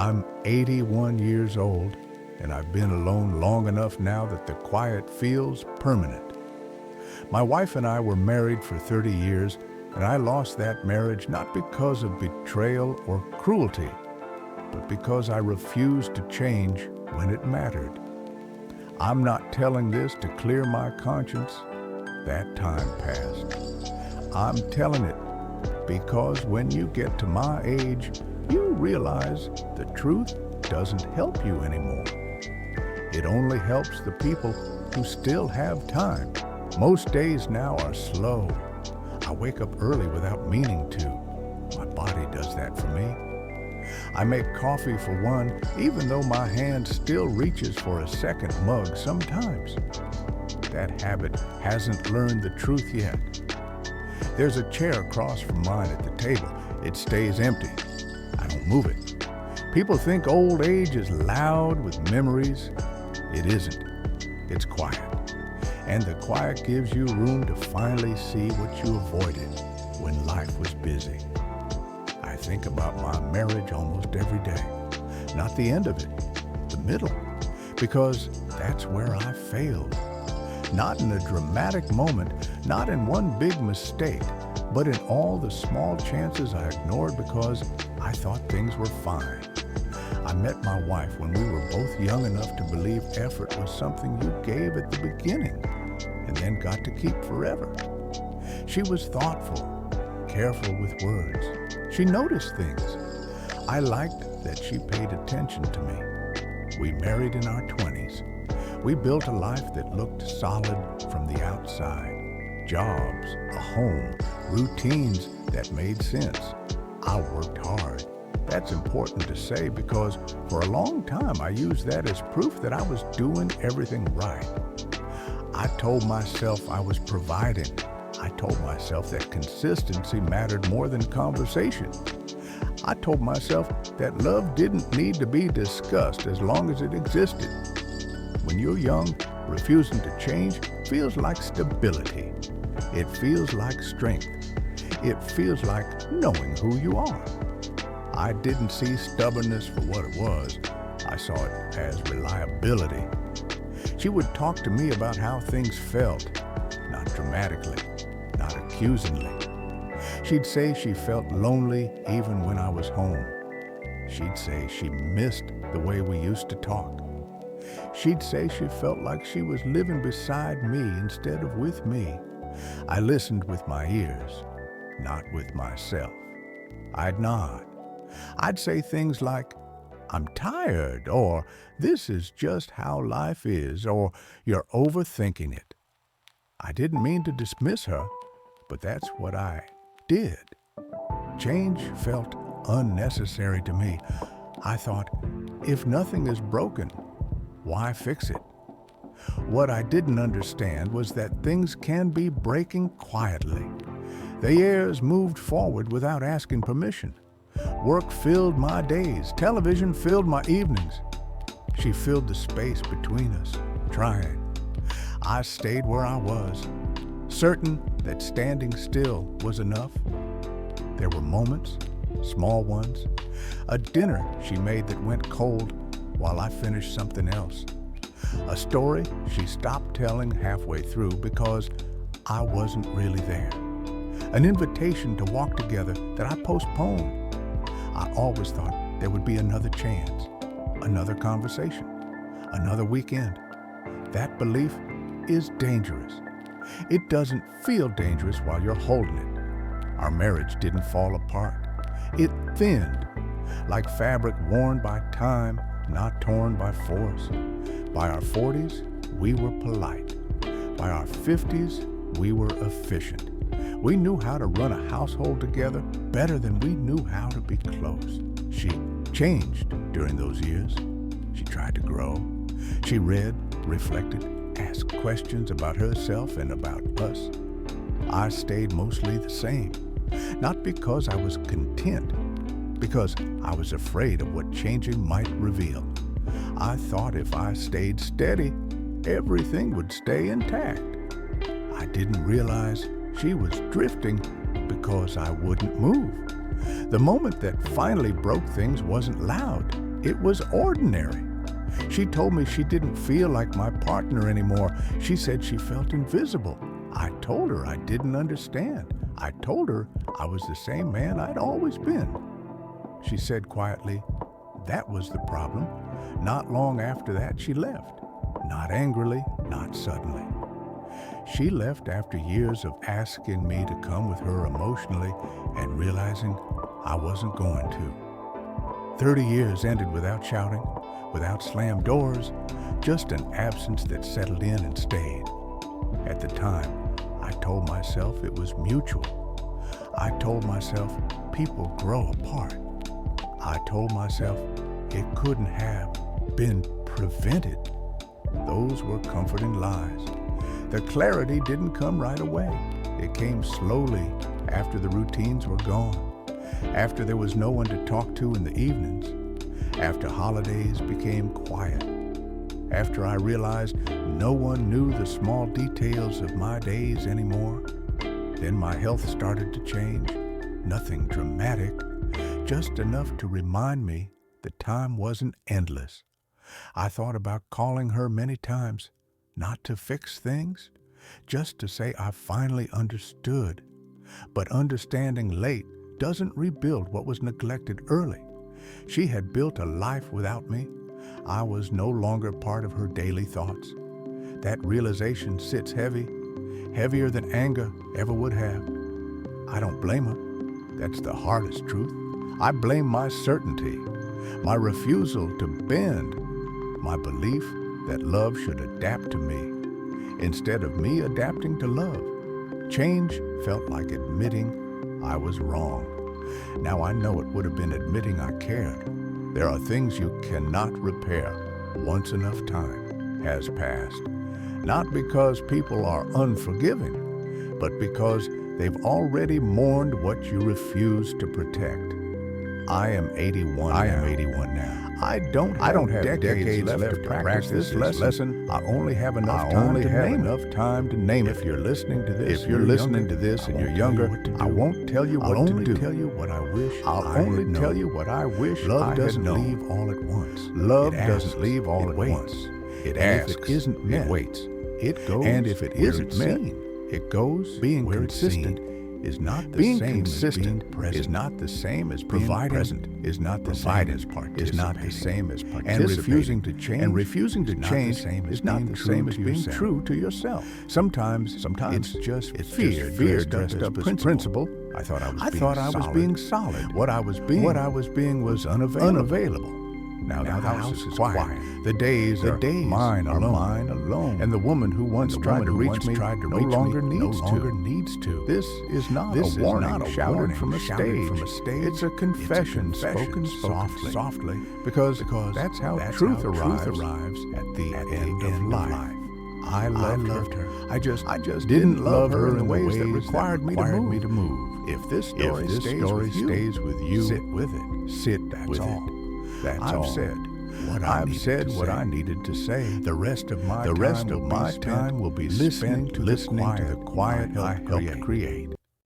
I'm 81 years old, and I've been alone long enough now that the quiet feels permanent. My wife and I were married for 30 years, and I lost that marriage not because of betrayal or cruelty, but because I refused to change when it mattered. I'm not telling this to clear my conscience. That time passed. I'm telling it because when you get to my age, you realize the truth doesn't help you anymore. It only helps the people who still have time. Most days now are slow. I wake up early without meaning to. My body does that for me. I make coffee for one, even though my hand still reaches for a second mug sometimes. That habit hasn't learned the truth yet. There's a chair across from mine at the table. It stays empty. I don't move it. People think old age is loud with memories. It isn't. It's quiet. And the quiet gives you room to finally see what you avoided when life was busy. I think about my marriage almost every day. Not the end of it, the middle, because that's where I failed. Not in a dramatic moment, not in one big mistake, but in all the small chances I ignored because I thought things were fine. I met my wife when we were both young enough to believe effort was something you gave at the beginning and then got to keep forever. She was thoughtful, careful with words. She noticed things. I liked that she paid attention to me. We married in our 20s. We built a life that looked solid from the outside. Jobs, a home, routines that made sense. I worked hard. That's important to say because for a long time I used that as proof that I was doing everything right. I told myself I was providing. I told myself that consistency mattered more than conversation. I told myself that love didn't need to be discussed as long as it existed. When you're young, refusing to change feels like stability. It feels like strength. It feels like knowing who you are. I didn't see stubbornness for what it was. I saw it as reliability. She would talk to me about how things felt, not dramatically, not accusingly. She'd say she felt lonely even when I was home. She'd say she missed the way we used to talk. She'd say she felt like she was living beside me instead of with me. I listened with my ears, not with myself. I'd nod. I'd say things like, "I'm tired," or "This is just how life is," or "You're overthinking it." I didn't mean to dismiss her, but that's what I did. Change felt unnecessary to me. I thought, if nothing is broken, why fix it? What I didn't understand was that things can be breaking quietly. The years moved forward without asking permission. Work filled my days. Television filled my evenings. She filled the space between us, trying. I stayed where I was, certain that standing still was enough. There were moments, small ones. A dinner she made that went cold while I finished something else. A story she stopped telling halfway through because I wasn't really there. An invitation to walk together that I postponed. I always thought there would be another chance, another conversation, another weekend. That belief is dangerous. It doesn't feel dangerous while you're holding it. Our marriage didn't fall apart. It thinned, like fabric worn by time, not torn by force. By our 40s, we were polite. By our 50s, we were efficient. We knew how to run a household together better than we knew how to be close. She changed during those years. She tried to grow. She read, reflected, asked questions about herself and about us. I stayed mostly the same, not because I was content, because I was afraid of what changing might reveal. I thought if I stayed steady, everything would stay intact. I didn't realize she was drifting because I wouldn't move. The moment that finally broke things wasn't loud. It was ordinary. She told me she didn't feel like my partner anymore. She said she felt invisible. I told her I didn't understand. I told her I was the same man I'd always been. She said quietly, that was the problem. Not long after that, she left. Not angrily, not suddenly. She left after years of asking me to come with her emotionally and realizing I wasn't going to. 30 years ended without shouting, without slammed doors, just an absence that settled in and stayed. At the time, I told myself it was mutual. I told myself people grow apart. I told myself it couldn't have been prevented. Those were comforting lies. The clarity didn't come right away. It came slowly after the routines were gone, after there was no one to talk to in the evenings, after holidays became quiet, after I realized no one knew the small details of my days anymore. Then my health started to change. Nothing dramatic, just enough to remind me the time wasn't endless. I thought about calling her many times, not to fix things, just to say I finally understood. But understanding late doesn't rebuild what was neglected early. She had built a life without me. I was no longer part of her daily thoughts. That realization sits heavy, heavier than anger ever would have. I don't blame her. That's the hardest truth. I blame my certainty, my refusal to bend, my belief that love should adapt to me instead of me adapting to love. Change felt like admitting I was wrong. Now I know it would have been admitting I cared. There are things you cannot repair once enough time has passed. Not because people are unforgiving, but because they've already mourned what you refuse to protect. I am 81 now. I don't have decades left to practice this lesson. I only have enough time to name it. If you're listening to this, and you're younger, I won't tell you what to do. Tell you what I wish. I'll only tell you what I wish. Love doesn't leave all at once. Love doesn't leave all at once. It asks. If it isn't met, it waits. It goes. And if it isn't met, it goes. Being consistent is not the same as being present. Is not the same as providing. Present is not the same as participating. Is not the same as participating. And refusing to change is not the same as being true to yourself. Sometimes it's just fear dressed up as principle. I thought I was being solid. What I was being was unavailable. Now the house is quiet. The days are mine alone. And the woman who once tried to reach me no longer needs to. This is not a warning shouted from a stage. It's a confession spoken softly. Because that's how truth arrives at the end of life. I loved her. I just didn't love her in the ways that required me to move. If this story stays with you, sit with it. That's all. I've said what I needed to say. The rest of my time will be listening to the quiet I helped create.